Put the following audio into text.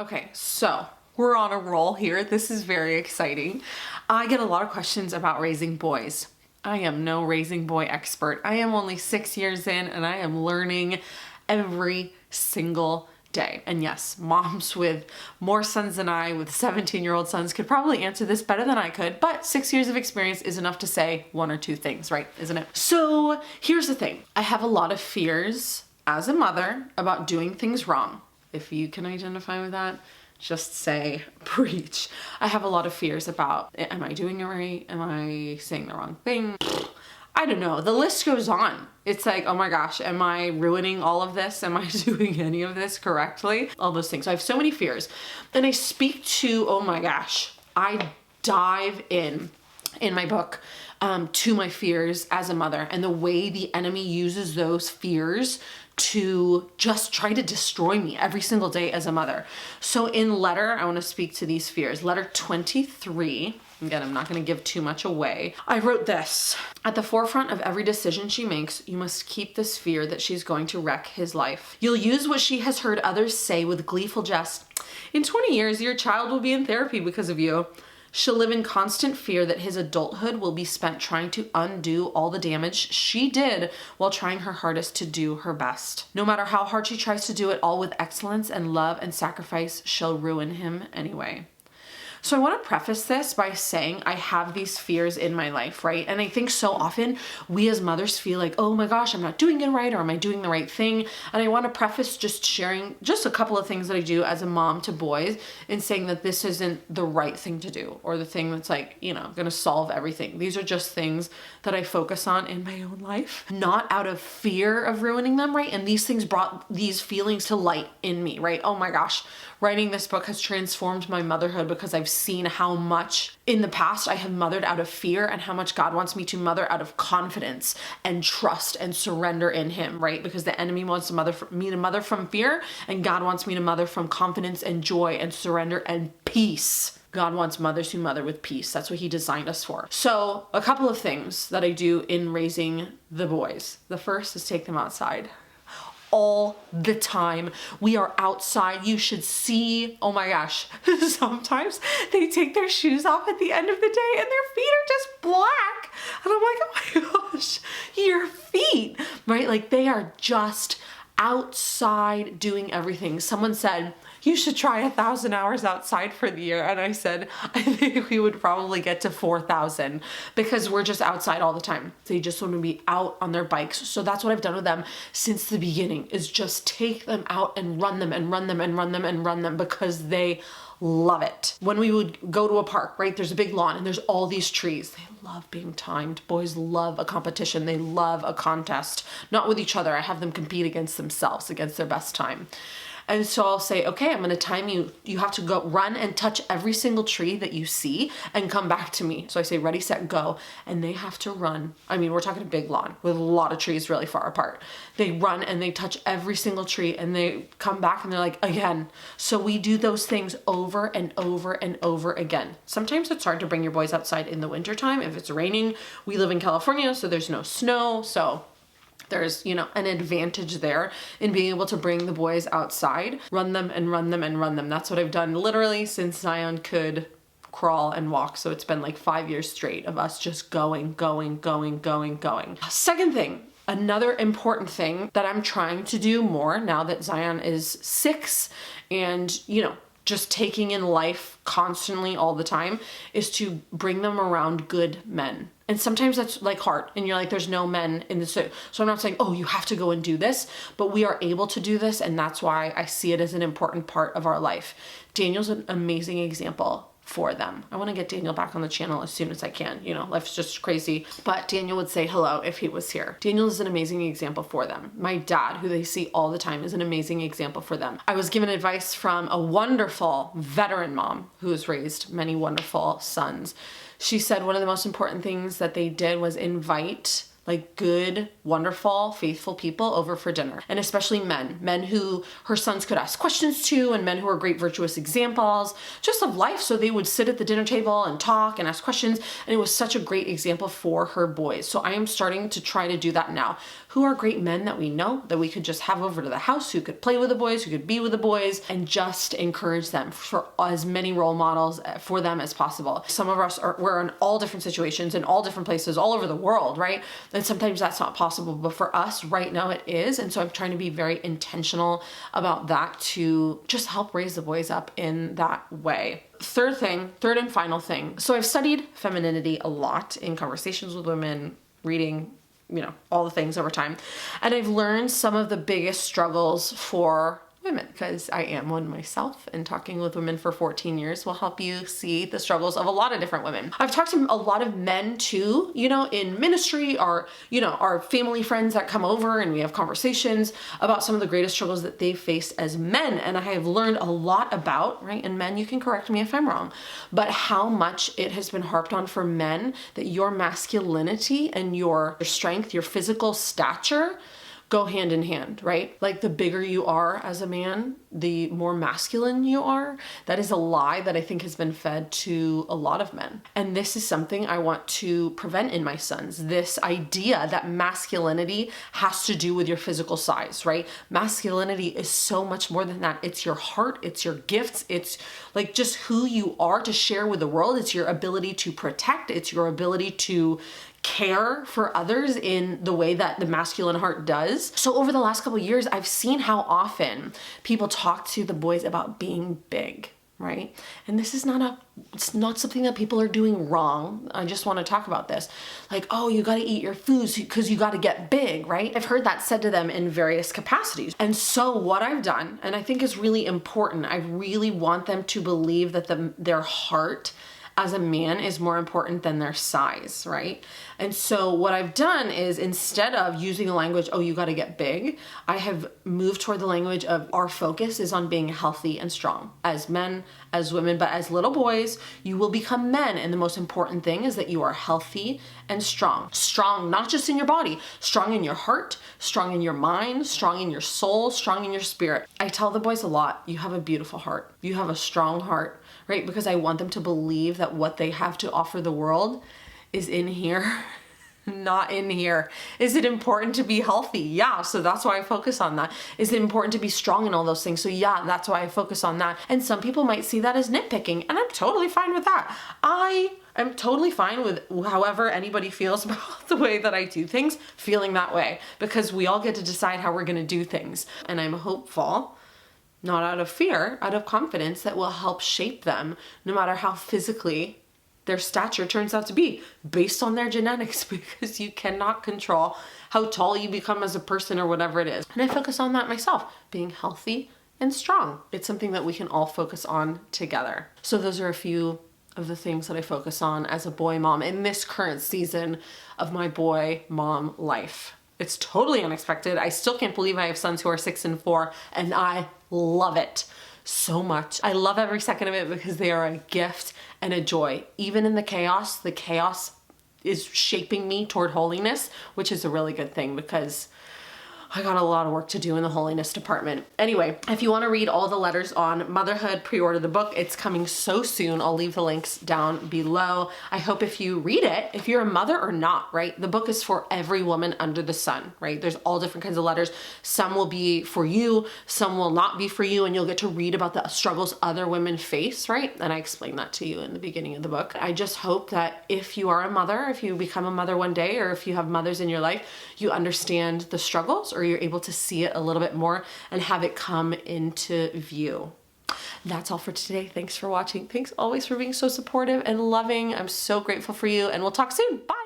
Okay, so we're on a roll here. This is very exciting. I get a lot of questions about raising boys. I am no raising boy expert. I am only 6 years in and I am learning every single day. And yes, moms with more sons than I, with 17-year-old sons, could probably answer this better than I could, but 6 years of experience is enough to say one or two things, right? Isn't it? So here's the thing. I have a lot of fears as a mother about doing things wrong. If you can identify with that, just say, preach. I have a lot of fears about, am I doing it right? Am I saying the wrong thing? I don't know. The list goes on. It's like, oh my gosh, am I ruining all of this? Am I doing any of this correctly? All those things. I have so many fears. And I speak to, oh my gosh, I dive in my book to my fears as a mother and the way the enemy uses those fears to just try to destroy me every single day as a mother. So in letter, I want to speak to these fears. Letter 23, again, I'm not going to give too much away. I wrote this: at the forefront of every decision she makes, you must keep this fear that she's going to wreck his life. You'll use what she has heard others say with gleeful jest. In 20 years, your child will be in therapy because of you. She'll live in constant fear that his adulthood will be spent trying to undo all the damage she did while trying her hardest to do her best. No matter how hard she tries to do it all with excellence and love and sacrifice, she'll ruin him anyway. So I want to preface this by saying I have these fears in my life, right? And I think so often we as mothers feel like, oh my gosh, I'm not doing it right, or am I doing the right thing? And I want to preface just sharing just a couple of things that I do as a mom to boys and saying that this isn't the right thing to do or the thing that's like, you know, going to solve everything. These are just things that I focus on in my own life, not out of fear of ruining them, right? And these things brought these feelings to light in me, right? Oh my gosh, writing this book has transformed my motherhood because I've seen how much in the past I have mothered out of fear and how much God wants me to mother out of confidence and trust and surrender in him, right? Because the enemy wants me to mother from fear, and God wants me to mother from confidence and joy and surrender and peace. God wants mothers who mother with peace. That's what he designed us for. So a couple of things that I do in raising the boys. The first is take them outside. All the time. We are outside. You should see, oh my gosh, sometimes they take their shoes off at the end of the day and their feet are just black. And I'm like, oh my gosh, your feet, right? Like they are just outside doing everything. Someone said, you should try 1,000 hours outside for the year. And I said, I think we would probably get to 4,000 because we're just outside all the time. They just want to be out on their bikes. So that's what I've done with them since the beginning, is just take them out and run them and run them and run them and run them because they love it. When we would go to a park, right, there's a big lawn and there's all these trees. They love being timed. Boys love a competition. They love a contest, not with each other. I have them compete against themselves, against their best time. And so I'll say, okay, I'm going to time you. You have to go run and touch every single tree that you see and come back to me. So I say, ready, set, go. And they have to run. I mean, we're talking a big lawn with a lot of trees really far apart. They run and they touch every single tree and they come back and they're like, again. So we do those things over and over and over again. Sometimes it's hard to bring your boys outside in the wintertime. If it's raining, we live in California, so there's no snow. So there's, you know, an advantage there in being able to bring the boys outside, run them and run them and run them. That's what I've done literally since Zion could crawl and walk. So it's been like 5 years straight of us just going. Second thing, another important thing that I'm trying to do more now that Zion is 6 and, you know, just taking in life constantly all the time, is to bring them around good men. And sometimes that's like hard and you're like, there's no men in this. So I'm not saying, oh, you have to go and do this, but we are able to do this. And that's why I see it as an important part of our life. Daniel's an amazing example for them. I want to get Daniel back on the channel as soon as I can. You know, life's just crazy. But Daniel would say hello if he was here. Daniel is an amazing example for them. My dad, who they see all the time, is an amazing example for them. I was given advice from a wonderful veteran mom who has raised many wonderful sons. She said one of the most important things that they did was invite like good, wonderful, faithful people over for dinner. And especially men who her sons could ask questions to, and men who are great virtuous examples just of life. So they would sit at the dinner table and talk and ask questions. And it was such a great example for her boys. So I am starting to try to do that now. Who are great men that we know that we could just have over to the house, who could play with the boys, who could be with the boys, and just encourage them for as many role models for them as possible. Some of us we're in all different situations in all different places all over the world, right? And sometimes that's not possible, but for us right now it is. And so I'm trying to be very intentional about that to just help raise the boys up in that way. Third and final thing. So I've studied femininity a lot in conversations with women, reading, all the things over time. And I've learned some of the biggest struggles for women, because I am one myself, and talking with women for 14 years will help you see the struggles of a lot of different women. I've talked to a lot of men too, in ministry, or, our family friends that come over and we have conversations about some of the greatest struggles that they've faced as men. And I have learned a lot about, right? And men, you can correct me if I'm wrong, but how much it has been harped on for men that your masculinity and your strength, your physical stature go hand in hand, right? Like the bigger you are as a man, the more masculine you are. That is a lie that I think has been fed to a lot of men. And this is something I want to prevent in my sons. This idea that masculinity has to do with your physical size, right? Masculinity is so much more than that. It's your heart, it's your gifts, it's like just who you are to share with the world. It's your ability to protect, it's your ability to care for others in the way that the masculine heart does. So over the last couple of years, I've seen how often people talk to the boys about being big, right? And this is it's not something that people are doing wrong. I just want to talk about this. Like, oh, you got to eat your foods because you got to get big, right? I've heard that said to them in various capacities. And so what I've done, and I think is really important, I really want them to believe that their heart as a man is more important than their size, right? And so what I've done is, instead of using the language, oh, you got to get big, I have moved toward the language of our focus is on being healthy and strong as men, as women, but as little boys, you will become men. And the most important thing is that you are healthy and strong. Strong, not just in your body, strong in your heart, strong in your mind, strong in your soul, strong in your spirit. I tell the boys a lot, you have a beautiful heart. You have a strong heart, right? Because I want them to believe that what they have to offer the world is in here, not in here. Is it important to be healthy? Yeah, so that's why I focus on that. Is it important to be strong in all those things? So yeah, that's why I focus on that. And some people might see that as nitpicking, and I'm totally fine with that. I am totally fine with however anybody feels about the way that I do things, feeling that way, because we all get to decide how we're gonna do things. And I'm hopeful, not out of fear, out of confidence, that will help shape them no matter how physically their stature turns out to be based on their genetics, because you cannot control how tall you become as a person or whatever it is. And I focus on that myself, being healthy and strong. It's something that we can all focus on together. So those are a few of the things that I focus on as a boy mom in this current season of my boy mom life. It's totally unexpected. I still can't believe I have sons who are 6 and 4, and I love it so much. I love every second of it because they are a gift and a joy. Even in the chaos is shaping me toward holiness, which is a really good thing because I got a lot of work to do in the holiness department. Anyway, if you want to read all the letters on motherhood, pre-order the book. It's coming so soon. I'll leave the links down below. I hope if you read it, if you're a mother or not, right? The book is for every woman under the sun, right? There's all different kinds of letters. Some will be for you, some will not be for you, and you'll get to read about the struggles other women face, right? And I explain that to you in the beginning of the book. I just hope that if you are a mother, if you become a mother one day, or if you have mothers in your life, you understand the struggles, or you're able to see it a little bit more and have it come into view. That's all for today. Thanks for watching. Thanks always for being so supportive and loving. I'm so grateful for you, and we'll talk soon. Bye.